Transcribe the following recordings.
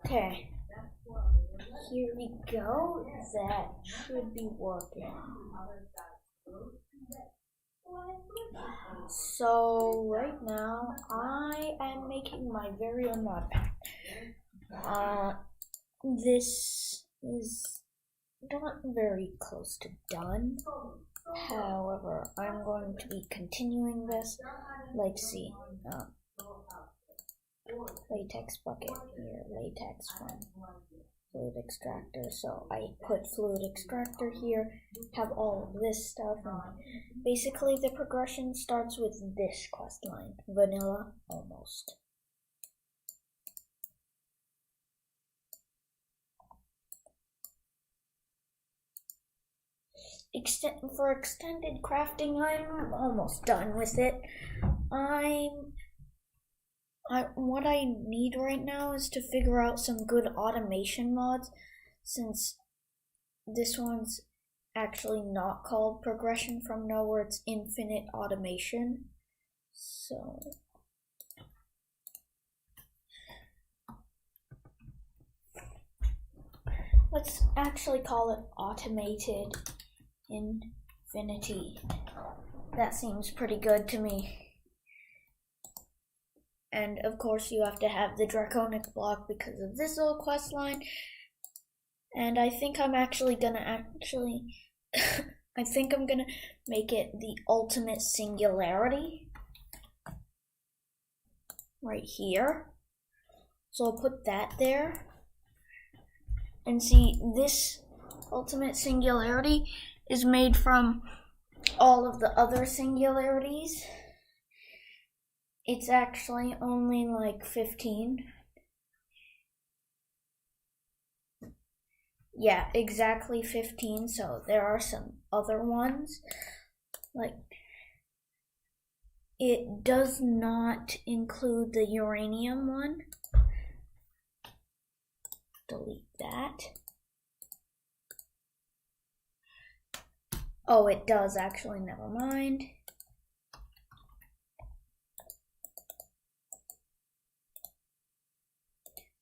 Okay, here we go. That should be working. So right now I am making my very own modpack. This is not very close to done. However, I'm going to be continuing this. Let's see. Latex bucket here, latex one, fluid extractor. So I put fluid extractor here, have all of this stuff, and basically the progression starts with this quest line, vanilla almost. For extended crafting, I'm almost done with it. What I need right now is to figure out some good automation mods, since this one's actually not called progression from nowhere, it's infinite automation. So let's actually call it automated infinity. That seems pretty good to me. And of course you have to have the draconic block because of this little quest line. And I think I'm actually gonna I think I'm gonna make it the ultimate singularity right here. So I'll put that there. And see, this ultimate singularity is made from all of the other singularities. It's actually only like 15. Yeah, exactly 15. So there are some other ones. Like, it does not include the uranium one. Delete that. Oh, it does actually, never mind.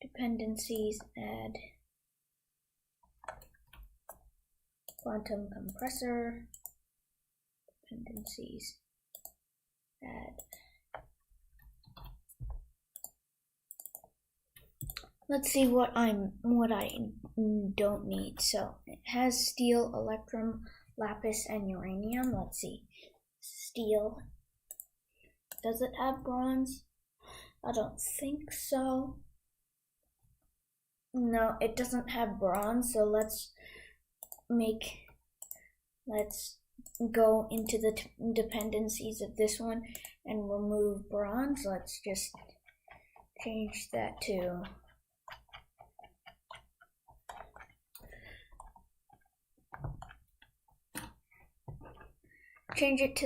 Dependencies, add quantum compressor, dependencies, add. Let's see what I don't need. So it has steel, electrum, lapis, and uranium. Let's see. Steel. Does it have bronze? I don't think so. No, it doesn't have bronze, so let's go into the dependencies of this one and remove bronze. Let's just change that to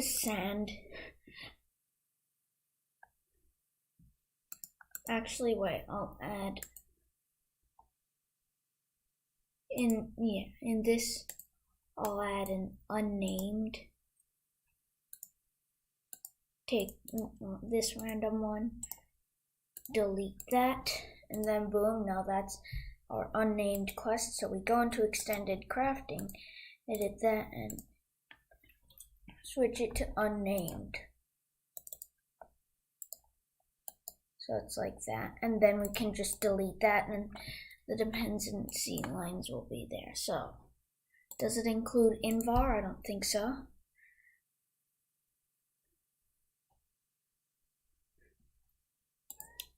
sand. Actually, wait, I'll add in this I'll add an unnamed. Take this random one, delete that, and then boom, now that's our unnamed quest. So we go into extended crafting, edit that, and switch it to unnamed. So it's like that, and then we can just delete that, and the dependency lines will be there. So, does it include invar? I don't think so.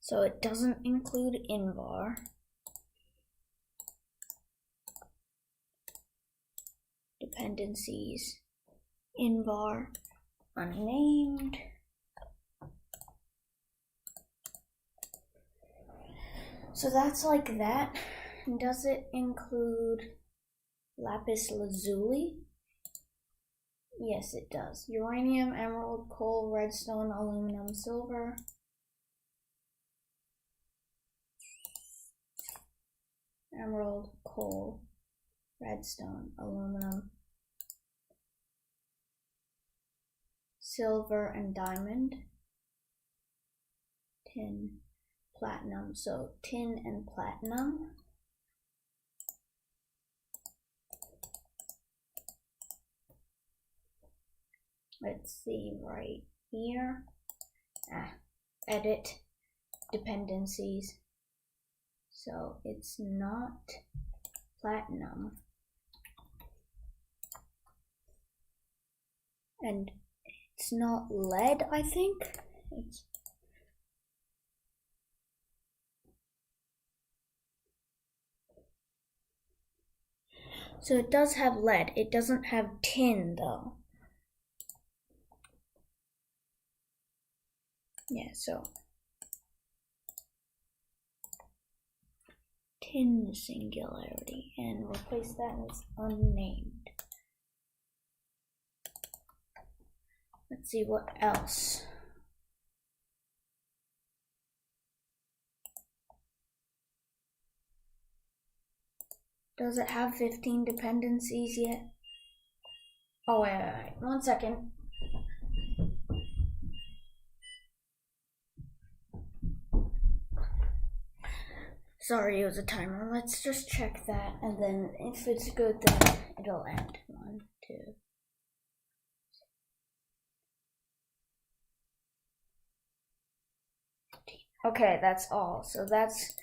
So it doesn't include invar. Dependencies, invar, unnamed. So that's like that. Does it include lapis lazuli? Yes, it does. Uranium, emerald, coal, redstone, aluminum, silver. Emerald, coal, redstone, aluminum, silver, and diamond. Tin, platinum. So tin and platinum. Let's see right here. Edit dependencies. So it's not platinum. And it's not lead, I think. So it does have lead. It doesn't have tin though. Yeah, so tin singularity and replace that with unnamed. Let's see what else. Does it have 15 dependencies yet? Oh, wait. 1 second. Sorry, it was a timer. Let's just check that, and then if it's good, then it'll end. 1, 2. Okay, that's all. So that's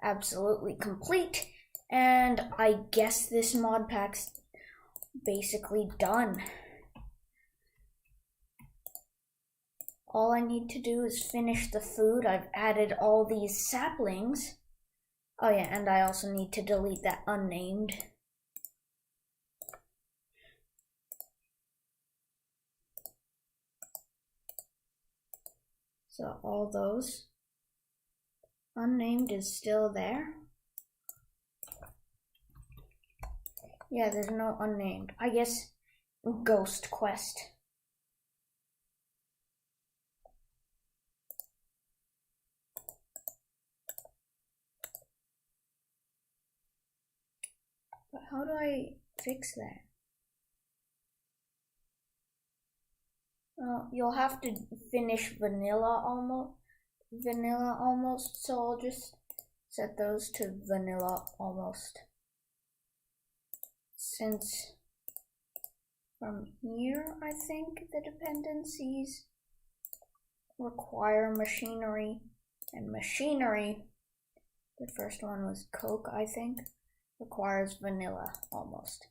absolutely complete. And I guess this mod pack's basically done. All I need to do is finish the food. I've added all these saplings. Oh yeah, and I also need to delete that unnamed. So all those. Unnamed is still there. Yeah, there's no unnamed. I guess ghost quest. But how do I fix that? Well, you'll have to finish vanilla almost, so I'll just set those to vanilla almost. Since from here, I think the dependencies require machinery, and machinery, the first one was Coke, I think, requires vanilla almost.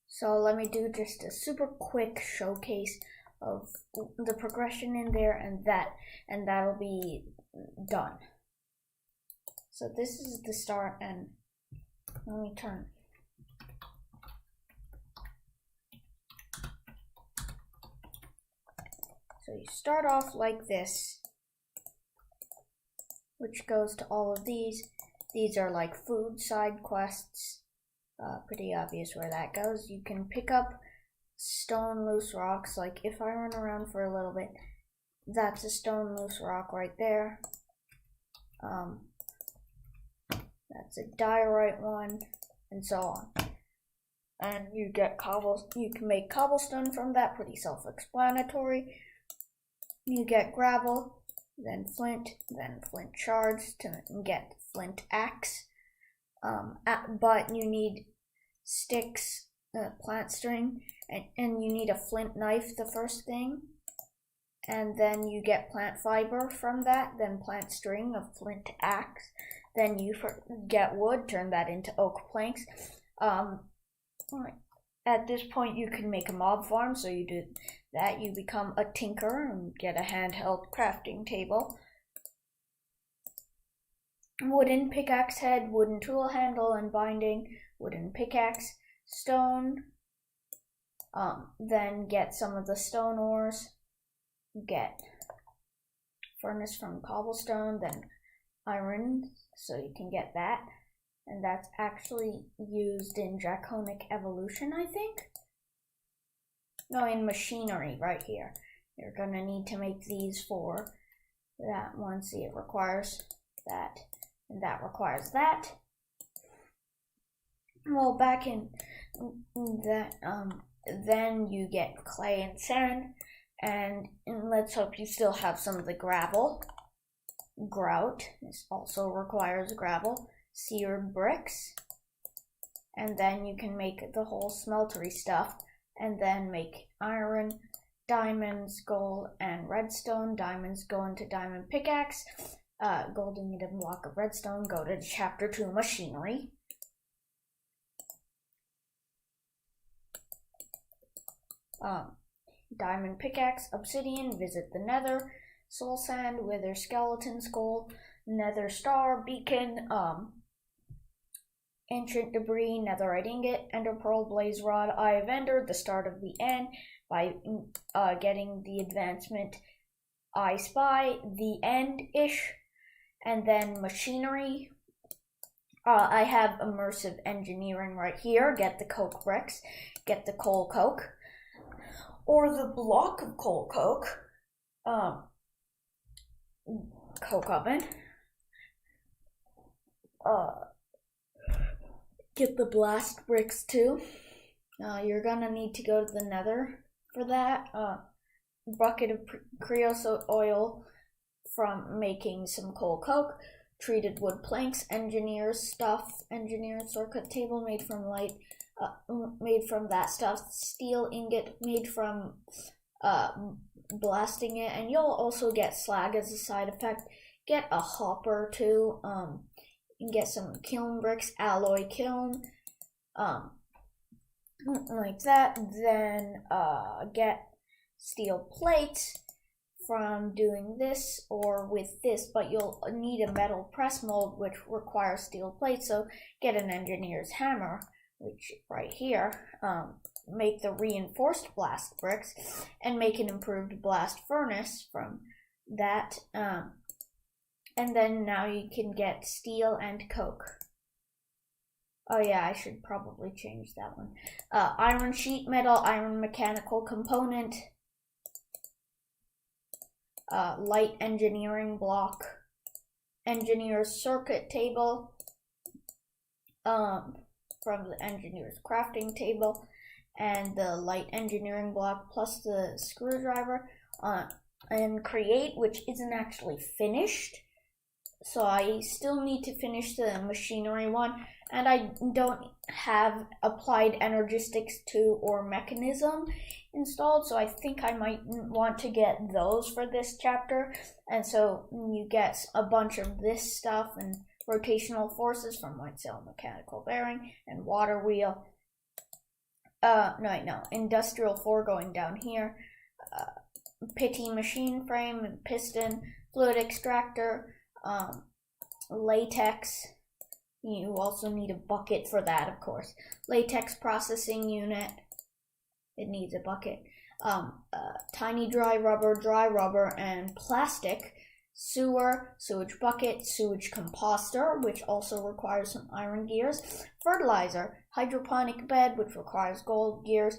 So let me do just a super quick showcase of the progression in there, and that'll be done. So this is the start, and let me turn. So you start off like this, which goes to all of these. These are like food side quests. Pretty obvious where that goes. You can pick up stone loose rocks. Like if I run around for a little bit, that's a stone loose rock right there. That's a diorite one, and so on. And you get you can make cobblestone from that, pretty self-explanatory. You get gravel, then flint shards to get flint axe. But you need sticks, plant string, and you need a flint knife, the first thing. And then you get plant fiber from that, then plant string, a flint axe. Then you get wood, turn that into oak planks. At this point, you can make a mob farm, so you do that. You become a tinker and get a handheld crafting table. Wooden pickaxe head, wooden tool handle and binding, wooden pickaxe, stone. Then get some of the stone ores. Get furnace from cobblestone, then iron, so you can get that. And that's actually used in draconic evolution, I think. No, in machinery, right here. You're gonna need to make these for that one. See, it requires that, and that requires that. Well, back in that, then you get clay and sand, And let's hope you still have some of the gravel. Grout, this also requires gravel. Seared bricks. And then you can make the whole smeltery stuff. And then make iron, diamonds, gold, and redstone. Diamonds go into diamond pickaxe. Gold, you need a block of redstone. Go to chapter 2 machinery. Diamond pickaxe, obsidian, visit the nether, soul sand, wither skeleton skull, nether star, beacon, ancient debris, netherite ingot, ender pearl, blaze rod, eye of ender, the start of the end, by getting the advancement I spy, the end-ish, and then machinery. I have immersive engineering right here. Get the coke bricks, get the coal coke, or the block of coal coke, coke oven, get the blast bricks too. You're gonna need to go to the nether for that. Bucket of creosote oil from making some coal coke, treated wood planks, engineer's stuff, engineer's circuit table made from light, made from that stuff, steel ingot made from blasting it, and you'll also get slag as a side effect. Get a hopper too, and get some kiln bricks, alloy kiln, like that. Then get steel plates from doing this or with this, but you'll need a metal press mold which requires steel plates, so get an engineer's hammer, which right here. Make the reinforced blast bricks and make an improved blast furnace from that, and then now you can get steel and coke. Oh yeah, I should probably change that one. Iron sheet metal, iron mechanical component, light engineering block, engineer's circuit table, from the engineer's crafting table, and the light engineering block plus the screwdriver, and create, which isn't actually finished. So I still need to finish the machinery one, and I don't have applied energistics 2 or mechanism installed, so I think I might want to get those for this chapter. And so you get a bunch of this stuff and rotational forces from white cell mechanical bearing and water wheel. No, industrial foregoing down here. Pity machine frame and piston, fluid extractor, latex. You also need a bucket for that, of course. Latex processing unit. It needs a bucket. Tiny dry rubber, and plastic. Sewer, sewage bucket, sewage composter, which also requires some iron gears. Fertilizer, hydroponic bed, which requires gold gears.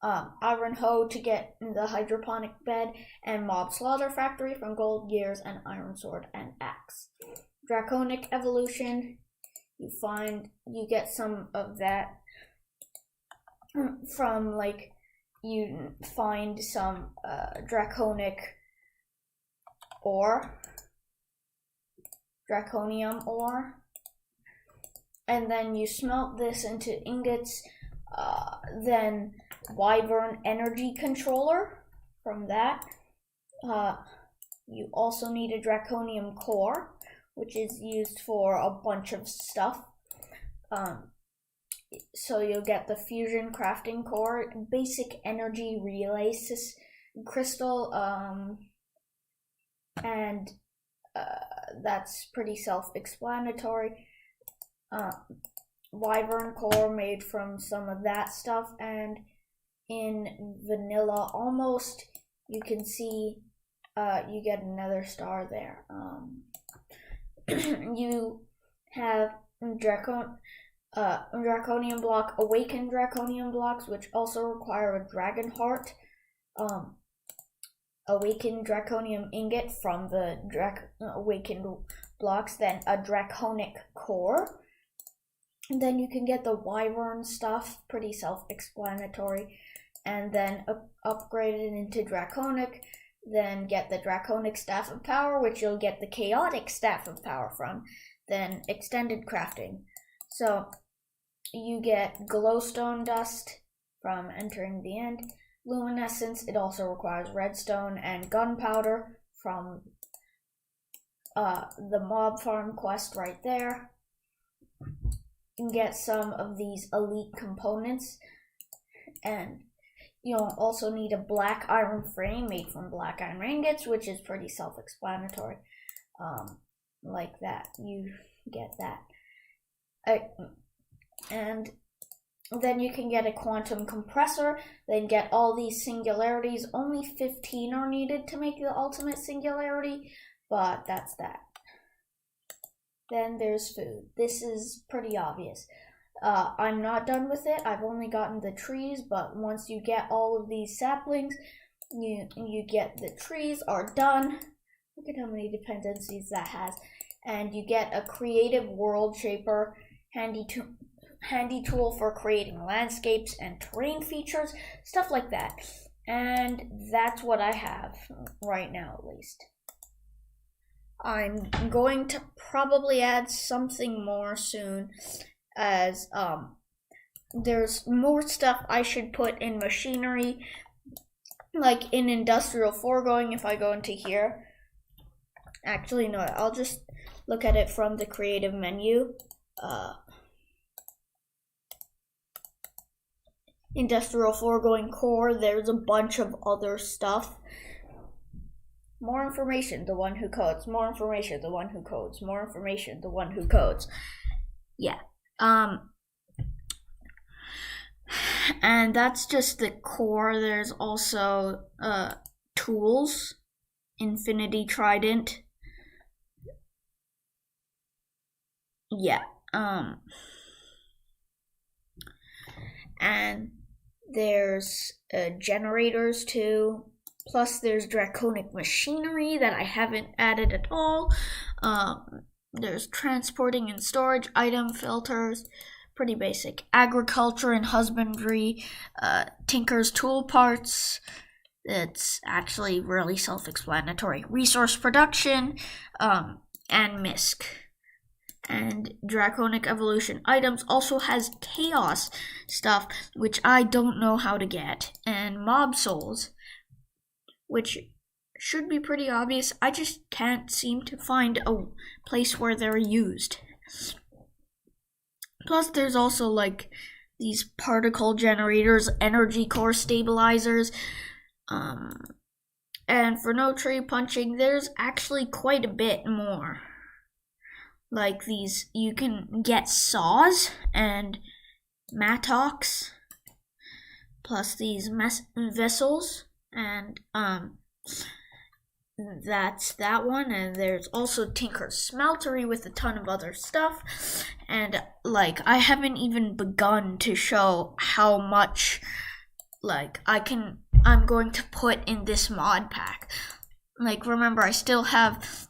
Iron hoe to get the hydroponic bed, and mob slaughter factory from gold gears, and iron sword and axe. Draconic evolution, you get some of that from, like, you find some draconic ore, draconium ore, and then you smelt this into ingots. Then wyvern energy controller from that. You also need a draconium core, which is used for a bunch of stuff. So you'll get the fusion crafting core, basic energy relay crystal, and that's pretty self-explanatory. Wyvern core made from some of that stuff, and in vanilla almost you can see you get another star there. You have draconium block, awakened draconium blocks, which also require a dragon heart. Awakened draconium ingot from the awakened blocks, then a draconic core. And then you can get the wyvern stuff, pretty self-explanatory. and then upgrade it into Draconic, then get the Draconic Staff of Power, which you'll get the Chaotic Staff of Power from, then Extended Crafting. So you get Glowstone Dust from Entering the End, Luminescence, it also requires Redstone, and Gunpowder from the Mob Farm quest right there. You can get some of these elite components, and you'll also need a black iron frame made from black iron ingots, which is pretty self-explanatory. Like that, you get that. And then you can get a quantum compressor, then get all these singularities. Only 15 are needed to make the ultimate singularity, but that's that. Then there's food. This is pretty obvious. I'm not done with it. I've only gotten the trees, but once you get all of these saplings, you get the trees are done. Look at how many dependencies that has. And you get a creative world shaper, handy tool for creating landscapes and terrain features, stuff like that. And that's what I have right now, at least. I'm going to probably add something more soon, as there's more stuff I should put in machinery, like in industrial foregoing. If I go into here, actually no, I'll just look at it from the creative menu. Industrial foregoing core, there's a bunch of other stuff. More information, the one who codes. More information, the one who codes. More information, the one who codes. Yeah. And that's just the core. There's also tools. Infinity Trident. Yeah. And there's generators too. Plus there's draconic machinery that I haven't added at all. There's transporting and storage item filters, pretty basic. Agriculture and husbandry, tinker's tool parts. It's actually really self-explanatory. Resource production, and MISC. And Draconic Evolution items also has chaos stuff, which I don't know how to get. And mob souls, which should be pretty obvious. I just can't seem to find a place where they're used. Plus there's also like these particle generators, energy core stabilizers, and for no tree punching, there's actually quite a bit more. Like these, you can get saws and mattocks, plus these vessels, and that's that one. And there's also Tinker's Smeltery with a ton of other stuff, and like I haven't even begun to show how much like I'm going to put in this mod pack. Like remember, I still have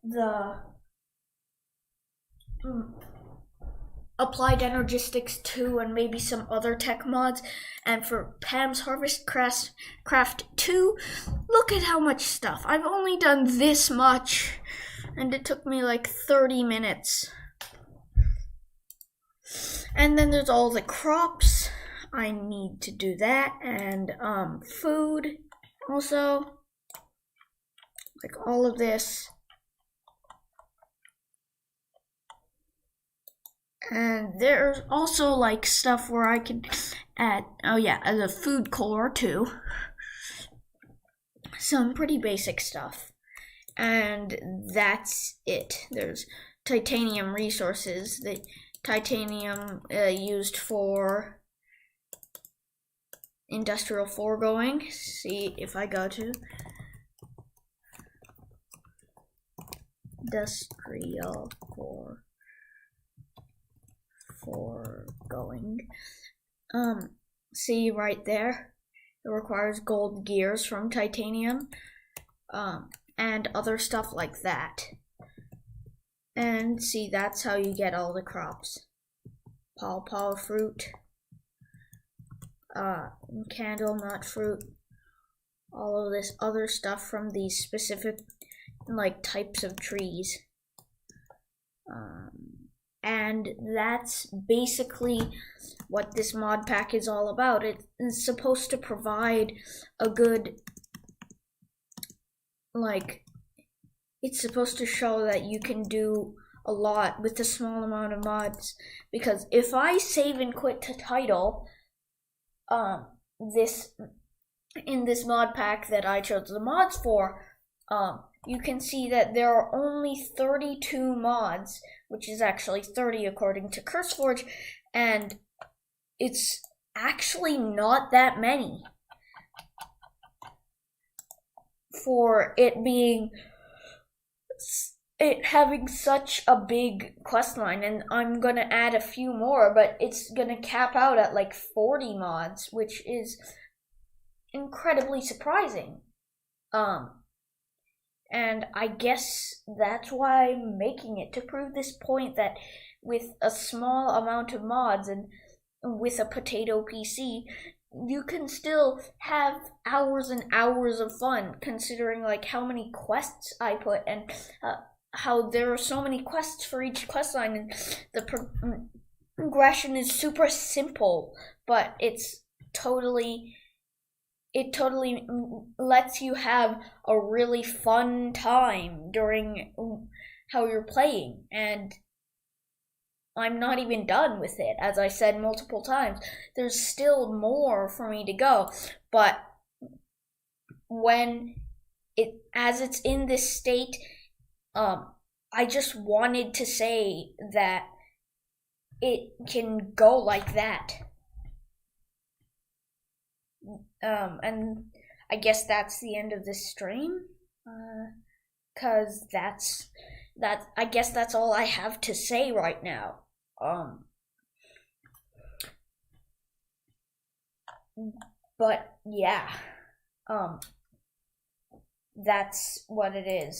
the Applied Energistics 2 and maybe some other tech mods. And for Pam's Harvest Craft 2, look at how much stuff. I've only done this much, and it took me like 30 minutes. And then there's all the crops. I need to do that, and food also. Like all of this. And there's also like stuff where I can add, the food core too. Some pretty basic stuff. And that's it. There's titanium resources. The titanium used for industrial foregoing. See if I go to industrial foregoing. See right there, it requires gold gears from titanium, and other stuff like that. And see, that's how you get all the crops. pawpaw fruit, candle nut fruit, all of this other stuff from these specific like types of trees. And that's basically what this mod pack is all about. It's supposed to provide a good, like, it's supposed to show that you can do a lot with a small amount of mods. Because if I save and quit to title, in this mod pack that I chose the mods for, you can see that there are only 32 mods, which is actually 30 according to CurseForge, and it's actually not that many for it having such a big quest line. And I'm gonna add a few more, but it's gonna cap out at like 40 mods, which is incredibly surprising. And I guess that's why I'm making it, to prove this point that with a small amount of mods and with a potato PC, you can still have hours and hours of fun, considering like how many quests I put and how there are so many quests for each quest line, and the progression is super simple, but it totally lets you have a really fun time during how you're playing. And I'm not even done with it. As I said multiple times, there's still more for me to go. But as it's in this state, I just wanted to say that it can go like that. And I guess that's the end of this stream, cause I guess that's all I have to say right now. But yeah, that's what it is.